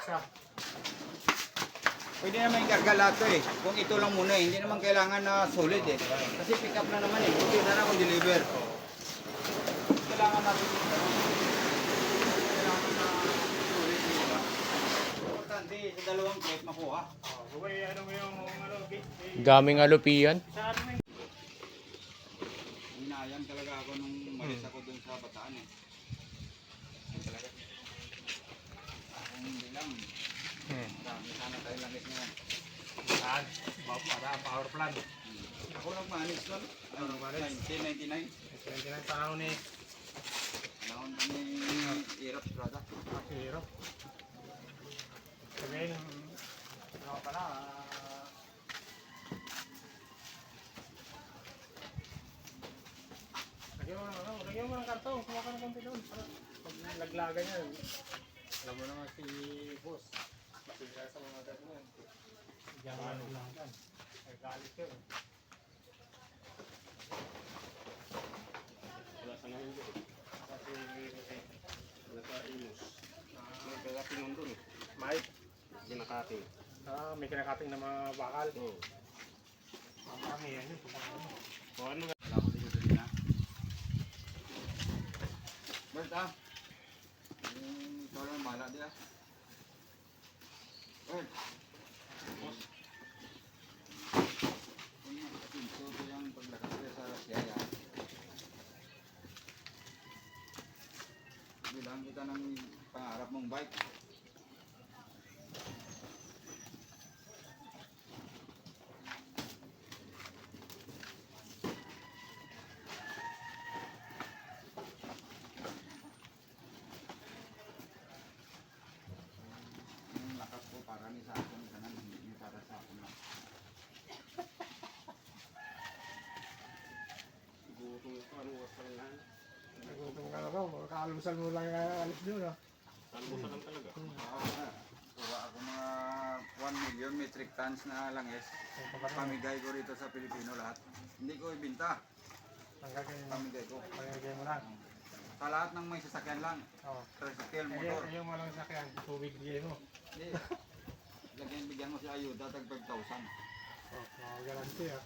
Isa. Pwede naman ikarga lahat to eh. Kung ito lang muna eh. Hindi naman kailangan na solid eh. Kasi pick up na naman eh. Kunti na lang kung deliver. Kailangan natin ito. Kailangan na solid diba? Importante sa dalawang plate makuha. Buway, ano mo yung ano, Daming alupian. sa ano mo Hinayang talaga ako nung malis ako dun sa Bataan eh. Talaga. Kung hindi lang. Marami sana tayo langit ngayon. saan? Para power plant. Ako nag-manage doon. Ako nag-manage? 1999. Hindi lang tao ni Nahon kami hirap brada. Hero. Sabihin, ano ka pala, lagyan mo ng karton, kuha ka ng konti doon. Pag laglagan yan, alam mo naman si boss. Masira sa mga ganyan. Diyan mo laglagan. Ay galit yun. Wala sa ngayon doon. Kasi wala sa imus. May kinakating doon eh. May? Kinakating. May kinakating na mga bakal. Oo. Marami yan yun. So ano nga? Wala ko dito na. Bert ah. Ikaw lang mahala di ah. Bert. Boss. Ito yung paglakas ko sa Siyaya. Bilang kita ng pangarap mong bike. Yung lakas ko para ni sa akin kanan, hindi para sa akin lang. Gutom ko, ano oras pa lang yan? Nagutom ka na raw, kaalusan mo lang alis doon ah. Kaalusan lang talaga? Kuha ako mga 1 million metric tons na langis. Pamigay ko rito sa Pilipino lahat. Hindi ko ibinta. Pamigay ko. Pamigay mo lang? Sa lahat ng may sasakyan lang. Oo. Tricycle, motor. Ayaw mo lang sakyan, tubig bigay mo. Hindi. Bigyan mo si ayuda tag 5,000. Oh, garanti ah.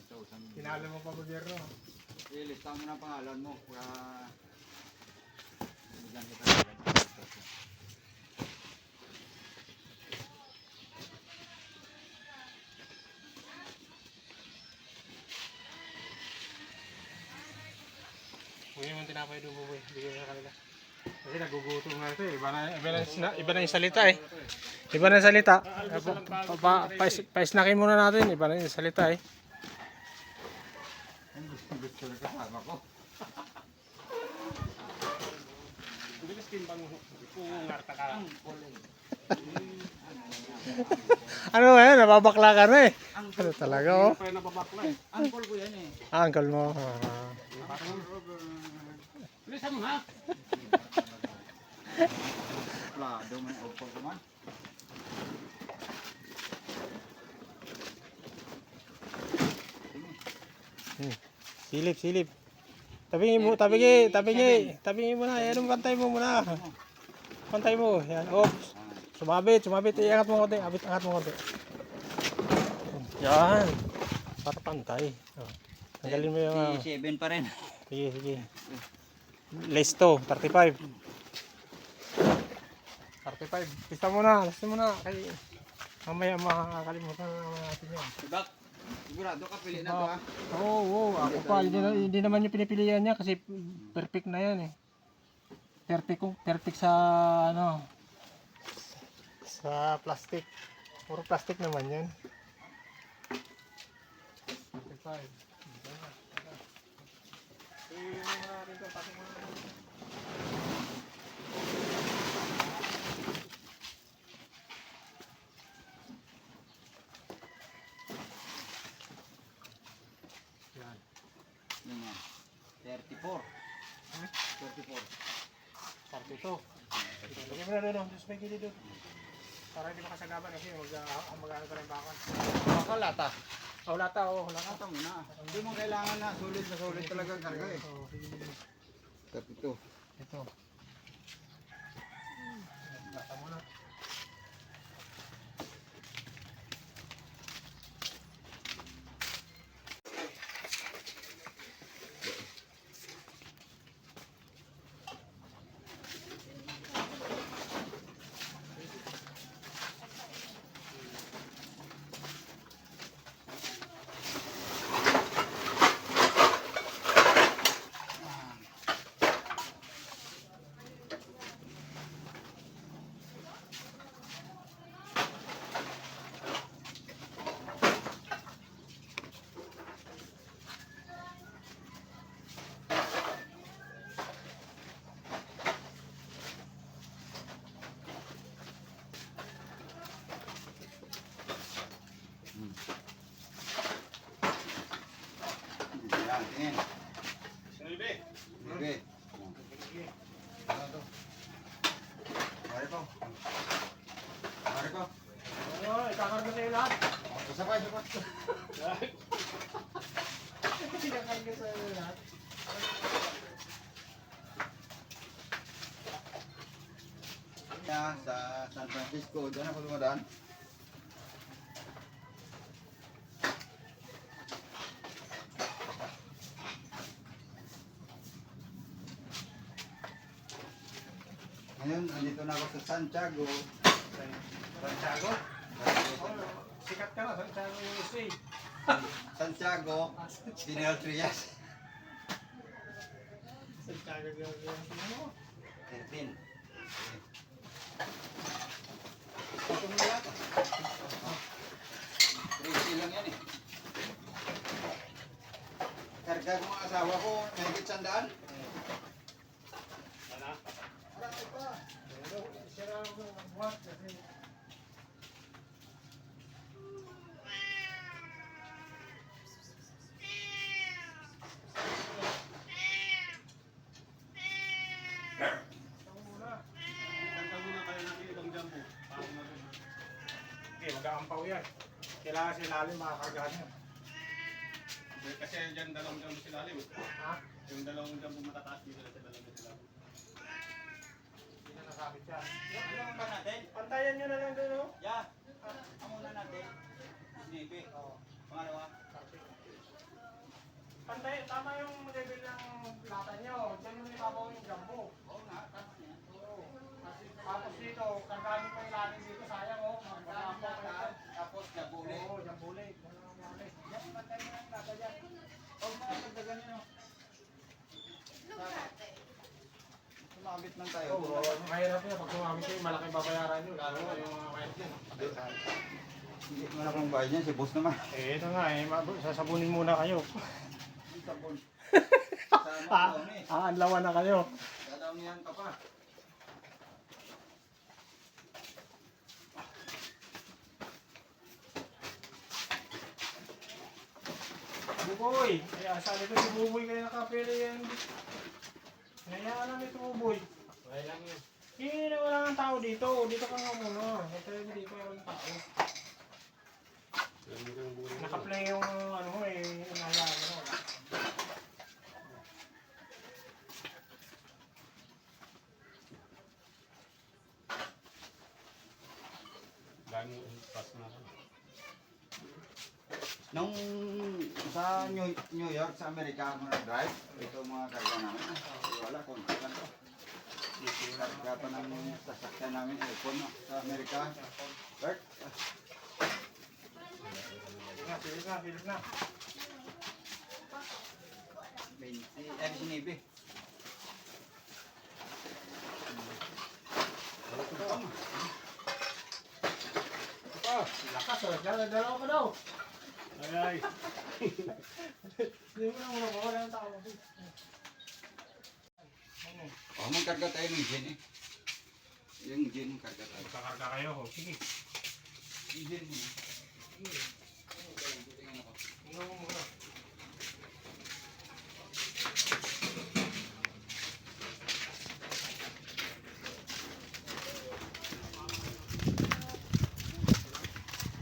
5,000. Tinalo mo pa gobyerno. Ilista mo na ang pangalan mo. Para bigyan kita ng 5,000. Huwag yung tinapay doon buboy, bigay mo sa kanila. Kasi nagugutom nga ito eh, iba na yung salita eh. Iba na yung salita. Pa-snackin muna natin, iba na yung salita eh. Ang gusto na kasama ko. Bilis kimbang kung ngarta ka. Ano eh, nababakla ka na eh. Ano talaga oh. Angkol ko yan eh. Uncle mo. Bilisan mo ha. Plado man ang angkol ko man. Silip, silip. Tabingin mo, tabingin mo na. Yan, pantay mo muna. Pantay mo. Yan, oops. Sumabit. Iangat mo konti. Angat mo konti. Yan. Para pantay. Oh. Tanggalin mo yung... 7 pa rin. Sige. Listo, 35. 35. Lista mo na. Kay mamaya makakalimutan na naman natin yan. Diba? Sigurado ka pili na to ha. Oo. Ako pa. Hindi naman yung pinipilian niya kasi perfect na yan eh. Perfect sa ano. Sa plastic. Puro plastic naman yan. 35. Yan. Yun yan. 34. 34. 42. Lagyan mo na doon. Diyos may gilid doon. Para hindi makasagaban kasi mag-ano ka ng bakal. Baka lata. Lata. Lata mo na. Hindi mo kailangan na sulit talaga ang karga eh. 32. Ito. Lata mo na. Ano to? Pare ko. Pare ko. Oo, ikakarga sa'yo lahat. Sabay, sabay. Ikakarga sa'yo lahat. Sa San Francisco, dyan ako dumadaan. Ngayon, andito na ako sa Santiago. Santiago? Sikat ka na, Santiago USA. Santiago, Pinel Trias. Santiago USA. 13. Ito mo lahat. 3 lang yan eh. Karga ko mga asawa ko, mahigit 100. Ano? Marami pa. Sira ako ng buhat kasi mag-aampaw yan. Kailangan sa ilalim makakargahan yan. Kasi dyan dalawang jumbo sa ilalim. Ha? Yung dalawang jumbo matataas dito na sa dalawang sila. Hindi na nasabit yan. Ano ba natin? Pantayan nyo na lang doon, oh. Yeah. Ang muna natin. Snippy. Oo. Pangalawa. Pantay, tama yung level ng lata nyo. Diyan yung ibabaw yung jumbo. Oo nga, tama niya. Oo. Tapos dito, kargahan nyo pa yung ilalim dito. Sayang, oh. Mag-aampaw pa yan. Tapos jabuli. Oo, jambule. Yan, pantay mo lang lata dyan. Huwag mo lang dagdagan yun. Sumabit lang tayo. Oo, mahirap yun. Pag sumamit kayo, malaki babayaran nyo. Lalo na yung mga kahit yan. Hindi mo na kung bayad niya, si boss naman. Eh, ito nga eh. Sasabunin muna kayo. Sabon. Sama ko ni. Anlawan na kayo. Dadawnihan ka pa. Buboy! Kaya sabi ko si Buboy kayo nakapili yan. Kaya lang ito Buboy. Wala lang yun. Hindi na wala ng tao dito. Dito ka nga muna. Ito yung dito yung tao. Nakaplay yung ano mo eh. Inayaan mo. Dami pas na ako. Nung sa New York, sa Amerika ako nag-drive, ito mga karga namin. Wala, konti lang to. Karga pa ng sasakyan namin, iPhone no, sa Amerika. Bert, Silip na, silip na. 20, Navy. Lakas oh. Dalawa ka daw. Ay. Hindi mo na muna ba? Wala ng tao. Oh, magkarga tayo ng gin eh. Yung gin, karga tayo. Magkakarga kayo. Sige. Yung gin mo. Tingnan mo muna.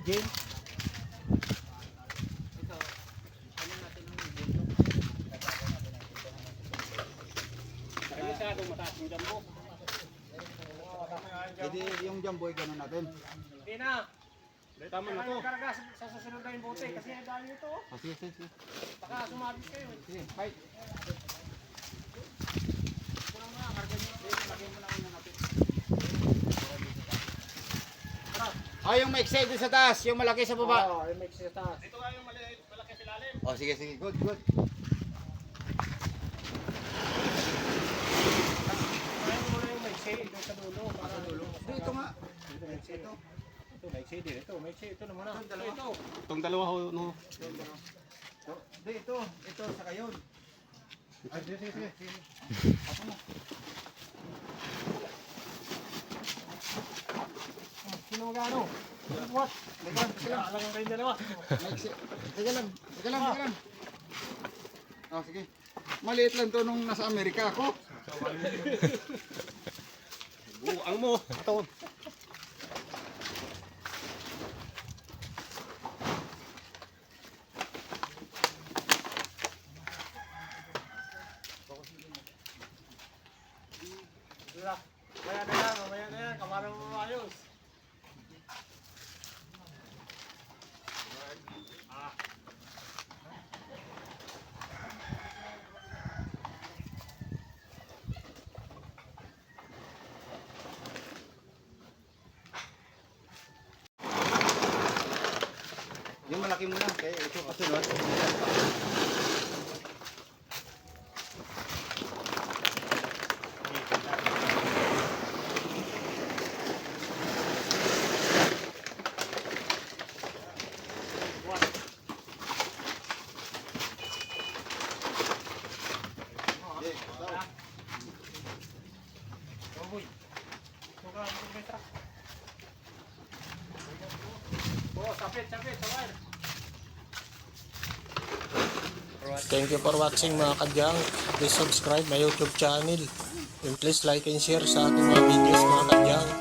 Jane? Ay, masyadong mataas yung jumbo. Hindi, yung jumboy gano'n natin. Hindi na. Tama na to. Karga sa susunod na yung bote kasi dahil ito. Oh, sige, sige, sige. Baka sumabit kayo. Sige, fight. Oh, yung maiksi doon sa taas, yung malaki sa baba. Oo, yung mix sa taas. Ito nga yung malaki sa ilalim. Oh, sige, sige. Good, good. Ayaw mo na yung mix doon sa dulo. Para dulo. Dito nga. Ito mix ito. Ito mix din. Ito mix ito naman na. Ito, dalawa. Ito. Itong dalawa ho, no. Dito, ito sa kayon. Ay, sige, sige. Ako mo. Sino magano? What? Teka, alam kayo dalawa. Maiksi. Teka lang, teka lang, teka lang. Oh, sige. Maliit lang to nung nasa Amerika ako. Buang mo. Ito. Mamaya na yan, kamarang mo ayos. Yung malaki mo lang, kaya ito kasunod. Sapit, saway. Thank you for watching mga kadyang. Please subscribe my YouTube channel. And please like and share sa ating mga videos mga kadyang.